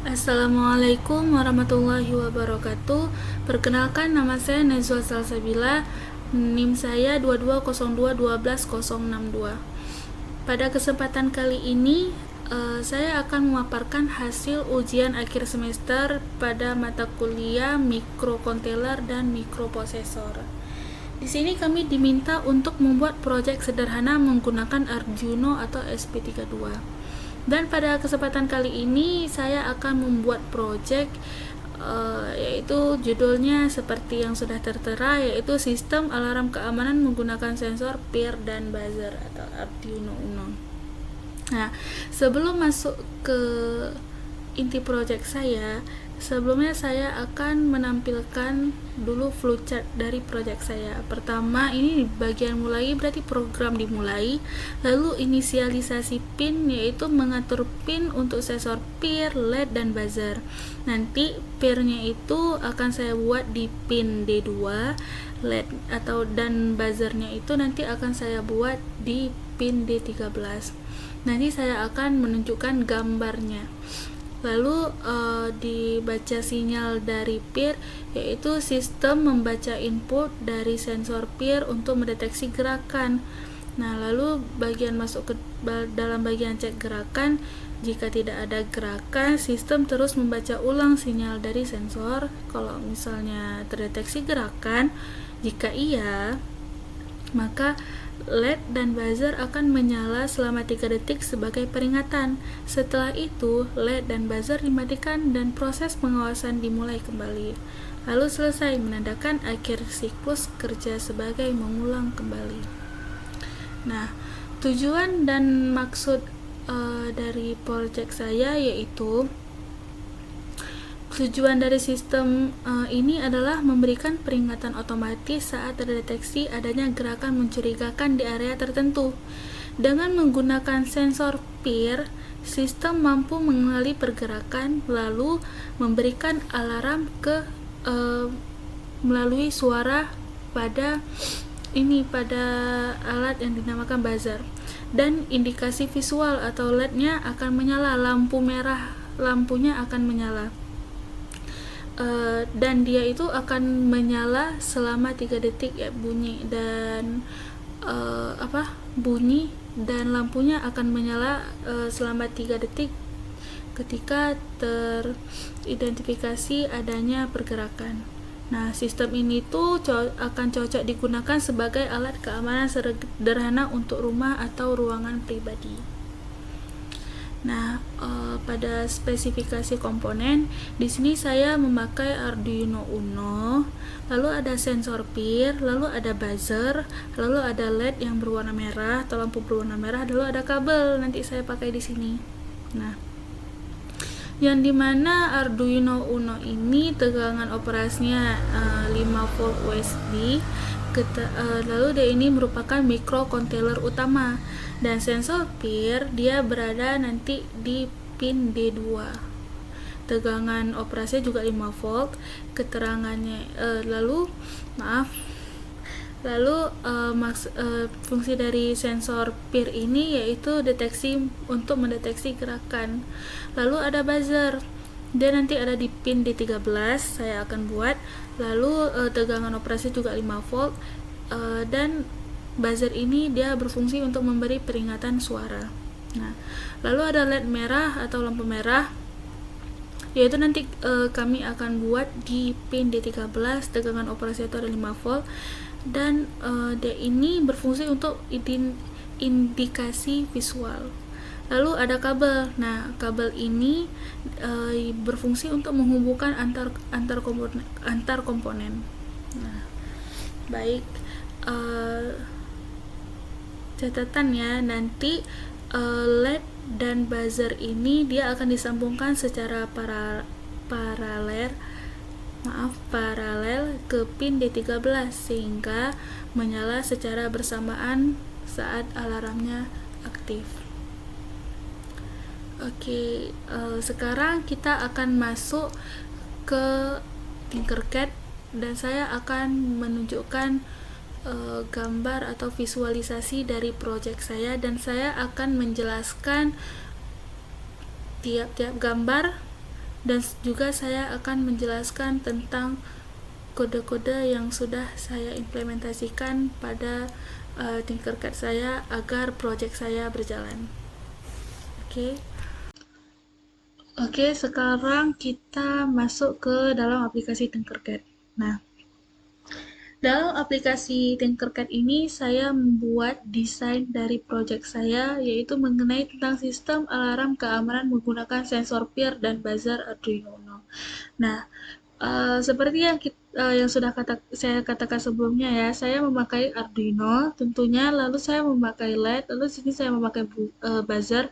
Assalamualaikum warahmatullahi wabarakatuh. Perkenalkan, nama saya Najwa Salsabila. NIM saya 2202121062. Pada kesempatan kali ini, saya akan memaparkan hasil ujian akhir semester pada mata kuliah mikrokontroller dan mikroprosesor. Di sini kami diminta untuk membuat proyek sederhana menggunakan Arduino atau SP32. Dan pada kesempatan kali ini saya akan membuat project yaitu judulnya seperti yang sudah tertera, yaitu sistem alarm keamanan menggunakan sensor, peer, dan buzzer atau Arduino Uno. Nah, sebelum masuk ke inti project saya, sebelumnya saya akan menampilkan dulu flowchart dari project saya. Pertama, ini bagian mulai berarti program dimulai, lalu inisialisasi pin yaitu mengatur pin untuk sensor peer, LED, dan buzzer. Nanti peer-nya itu akan saya buat di pin D2, LED dan buzzernya itu nanti akan saya buat di pin D13. Nanti saya akan menunjukkan gambarnya. Lalu dibaca sinyal dari peer, yaitu sistem membaca input dari sensor peer untuk mendeteksi gerakan. Nah, lalu masuk ke dalam bagian cek gerakan. Jika tidak ada gerakan, sistem terus membaca ulang sinyal dari sensor. Kalau misalnya terdeteksi gerakan, jika iya, maka LED dan buzzer akan menyala selama 3 detik sebagai peringatan. Setelah itu, LED dan buzzer dimatikan dan proses pengawasan dimulai kembali. Lalu selesai, menandakan akhir siklus kerja sebagai mengulang kembali. Nah, tujuan dan maksud dari project saya yaitu tujuan dari sistem ini adalah memberikan peringatan otomatis saat terdeteksi adanya gerakan mencurigakan di area tertentu. Dengan menggunakan sensor peer, sistem mampu mengenali pergerakan lalu memberikan alarm melalui suara pada alat yang dinamakan buzzer, dan indikasi visual atau LED-nya akan menyala, lampunya akan menyala. Dan dia itu akan menyala selama 3 detik ya, bunyi dan lampunya akan menyala selama 3 detik ketika teridentifikasi adanya pergerakan. Nah, sistem ini tuh akan cocok digunakan sebagai alat keamanan sederhana untuk rumah atau ruangan pribadi. Nah, pada spesifikasi komponen, di sini saya memakai Arduino Uno, lalu ada sensor peer, lalu ada buzzer, lalu ada LED yang berwarna merah atau lampu berwarna merah, lalu ada kabel nanti saya pakai di sini. Nah, yang dimana Arduino Uno ini tegangan operasinya 5 volt USB, lalu dia ini merupakan mikrokontroller utama, dan sensor peer dia berada nanti di pin D2. Tegangan operasinya juga 5 volt, keterangannya fungsi dari sensor peer ini yaitu untuk mendeteksi gerakan. Lalu ada buzzer, dia nanti ada di pin D13, saya akan buat. Lalu tegangan operasi juga 5 volt, dan buzzer ini dia berfungsi untuk memberi peringatan suara. Nah, lalu ada LED merah atau lampu merah, yaitu nanti kami akan buat di pin D13, tegangan operasi itu ada 5 volt, dan dia ini berfungsi untuk indikasi visual. Lalu ada kabel. Nah, kabel ini berfungsi untuk menghubungkan antar komponen. Nah, baik, catatan ya, nanti LED dan buzzer ini dia akan disambungkan secara paralel ke pin D13 sehingga menyala secara bersamaan saat alarmnya aktif. Oke, sekarang kita akan masuk ke Tinkercad dan saya akan menunjukkan gambar atau visualisasi dari project saya, dan saya akan menjelaskan tiap-tiap gambar dan juga saya akan menjelaskan tentang kode-kode yang sudah saya implementasikan pada Tinkercad saya agar project saya berjalan. Oke. Oke, sekarang kita masuk ke dalam aplikasi Tinkercad. Nah, dalam aplikasi Tinkercad ini saya membuat desain dari project saya, yaitu mengenai tentang sistem alarm keamanan menggunakan sensor peer dan buzzer Arduino Uno. Nah, seperti yang sudah saya katakan sebelumnya ya, saya memakai Arduino tentunya, lalu saya memakai LED, lalu sini saya memakai buzzer.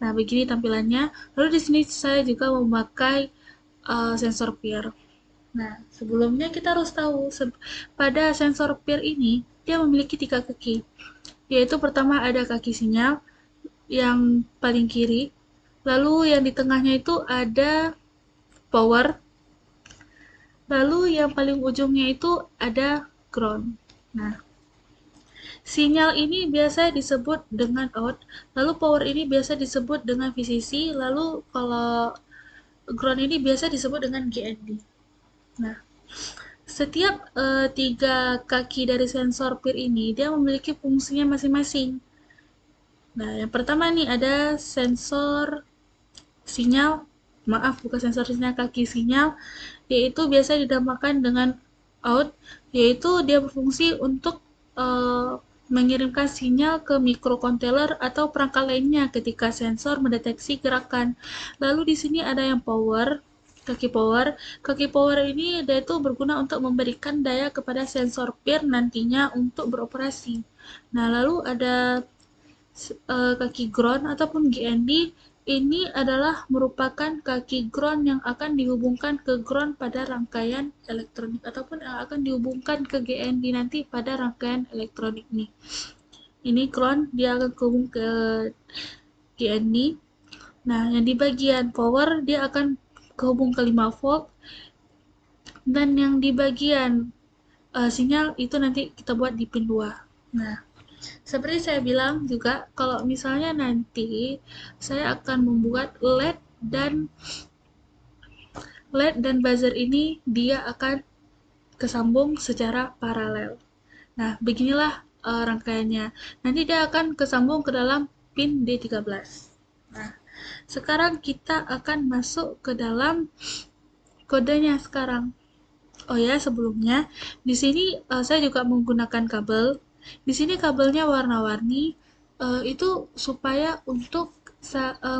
Nah, begini tampilannya. Lalu di sini saya juga memakai sensor peer. Nah, sebelumnya kita harus tahu pada sensor peer ini dia memiliki 3 kaki. Yaitu pertama ada kaki sinyal yang paling kiri, lalu yang di tengahnya itu ada power, lalu yang paling ujungnya itu ada ground. Nah, sinyal ini biasa disebut dengan out, lalu power ini biasa disebut dengan VCC, lalu kalau ground ini biasa disebut dengan GND. Nah, setiap 3 kaki dari sensor peer ini dia memiliki fungsinya masing-masing. Nah, yang pertama nih ada sensor sinyal, maaf bukan sensor sinyal, kaki sinyal, yaitu biasa dinamakan dengan out, yaitu dia berfungsi untuk mengirimkan sinyal ke microcontroller atau perangkat lainnya ketika sensor mendeteksi gerakan. Lalu di sini ada yang power, kaki power. Kaki power ini dia itu berguna untuk memberikan daya kepada sensor peer nantinya untuk beroperasi. Nah, lalu ada kaki ground ataupun GND. Ini adalah merupakan kaki ground yang akan dihubungkan ke ground pada rangkaian elektronik ataupun yang akan dihubungkan ke GND nanti pada rangkaian elektronik nih. Ini ground, dia akan kehubung ke GND. Nah, yang di bagian power dia akan kehubung ke 5 volt, dan yang di bagian sinyal itu nanti kita buat di pin 2. Nah, seperti saya bilang juga, kalau misalnya nanti saya akan membuat LED dan buzzer ini dia akan kesambung secara paralel. Nah, beginilah rangkaiannya. Nanti dia akan kesambung ke dalam pin D13. Nah, sekarang kita akan masuk ke dalam kodenya sekarang. Oh ya, sebelumnya di sini saya juga menggunakan kabel. Di sini kabelnya warna-warni, itu supaya untuk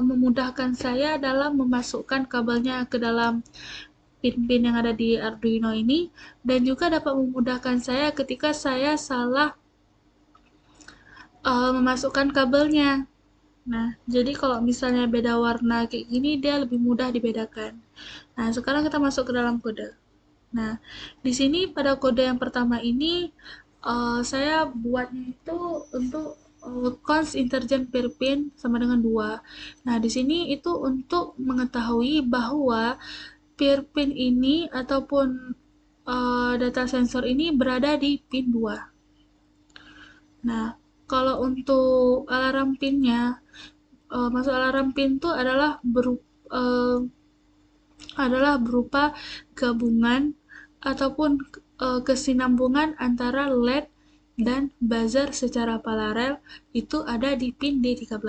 memudahkan saya dalam memasukkan kabelnya ke dalam pin-pin yang ada di Arduino ini, dan juga dapat memudahkan saya ketika saya salah memasukkan kabelnya. Nah, jadi kalau misalnya beda warna kayak gini, dia lebih mudah dibedakan. Nah, sekarang kita masuk ke dalam kode. Nah, di sini pada kode yang pertama ini saya buatnya itu untuk cons intergen per pin sama dengan 2. Nah, di sini itu untuk mengetahui bahwa per pin ini ataupun data sensor ini berada di pin 2. Nah, kalau untuk alarm pinnya, masuk alarm pin itu adalah berupa gabungan ataupun kesinambungan antara LED dan buzzer secara paralel, itu ada di pin D13.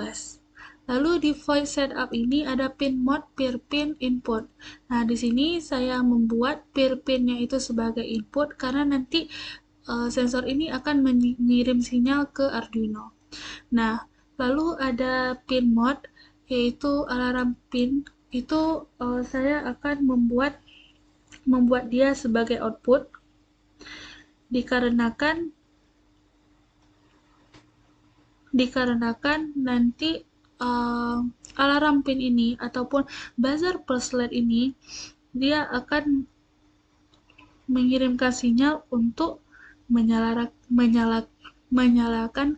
Lalu di void setup ini ada pin mode peer pin input. Nah, di sini saya membuat peer pinnya itu sebagai input karena nanti sensor ini akan mengirim sinyal ke Arduino. Nah, lalu ada pin mode yaitu alarm pin. Itu saya akan membuat dia sebagai output dikarenakan nanti alarm pin ini ataupun buzzer plus LED ini dia akan mengirimkan sinyal untuk menyalakan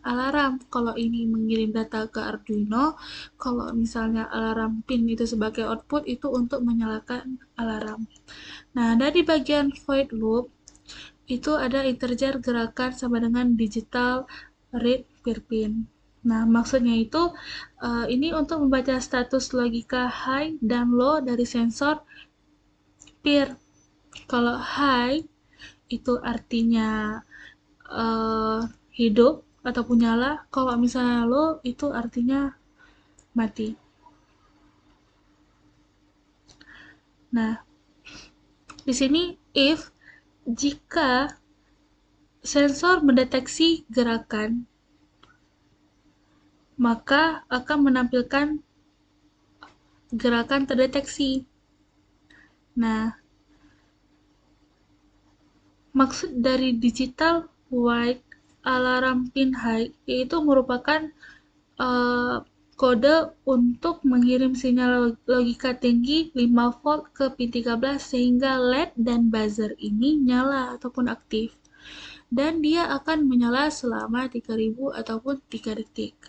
alarm. Kalau ini mengirim data ke Arduino, kalau misalnya alarm pin itu sebagai output itu untuk menyalakan alarm. Nah, dari bagian void loop itu ada integer gerakan sama dengan digital read per pin. Nah, maksudnya itu ini untuk membaca status logika high dan low dari sensor peer. Kalau high itu artinya eh, hidup ataupun nyala. Kalau misalnya low itu artinya mati. Nah, di sini if jika sensor mendeteksi gerakan, maka akan menampilkan gerakan terdeteksi. Nah, maksud dari digital white alarm pin high yaitu merupakan uh, kode untuk mengirim sinyal logika tinggi 5 volt ke pin 13 sehingga LED dan buzzer ini nyala ataupun aktif. Dan dia akan menyala selama 3000 ataupun 3 detik.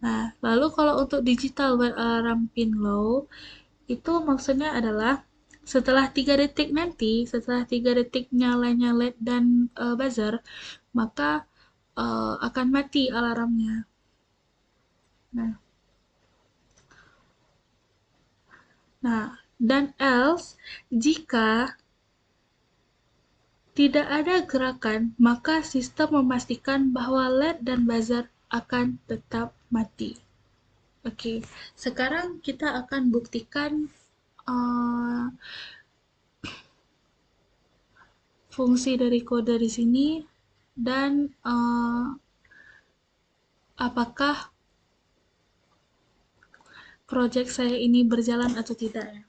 Nah, lalu kalau untuk digital white alarm pin low, itu maksudnya adalah setelah 3 detik nanti, setelah 3 detik nyalanya LED dan buzzer, maka akan mati alarmnya. Nah, dan else jika tidak ada gerakan, maka sistem memastikan bahwa LED dan buzzer akan tetap mati. Oke, sekarang kita akan buktikan uh, fungsi dari kode di sini dan apakah project saya ini berjalan atau tidak ya.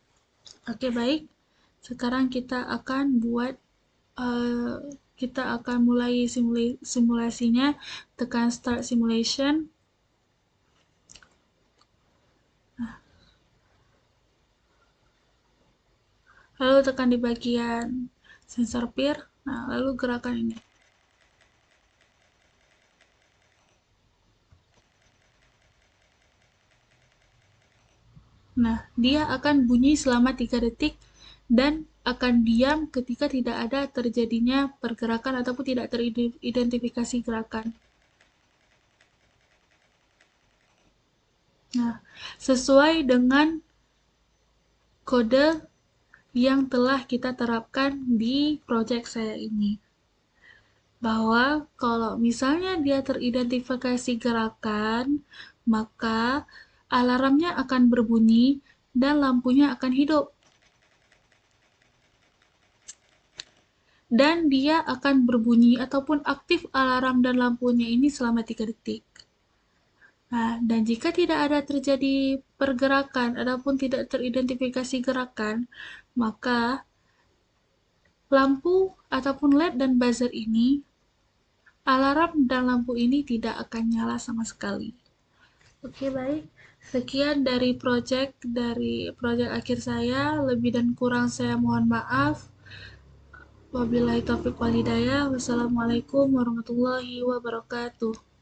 Oke, baik. Sekarang kita akan kita akan mulai simulasinya. Tekan start simulation. Lalu tekan di bagian sensor peer. Nah, lalu gerakan ini. Nah, dia akan bunyi selama 3 detik dan akan diam ketika tidak ada terjadinya pergerakan ataupun tidak teridentifikasi gerakan. Nah, sesuai dengan kode yang telah kita terapkan di project saya ini. Bahwa kalau misalnya dia teridentifikasi gerakan, maka alarmnya akan berbunyi dan lampunya akan hidup. Dan dia akan berbunyi ataupun aktif alarm dan lampunya ini selama 3 detik. Nah, dan jika tidak ada terjadi pergerakan ataupun tidak teridentifikasi gerakan, maka lampu ataupun LED dan buzzer ini, alarm dan lampu ini tidak akan nyala sama sekali. Oke, baik. Sekian dari project akhir saya. Lebih dan kurang saya mohon maaf. Wabillahi taufiq wal hidayah. Wassalamualaikum warahmatullahi wabarakatuh.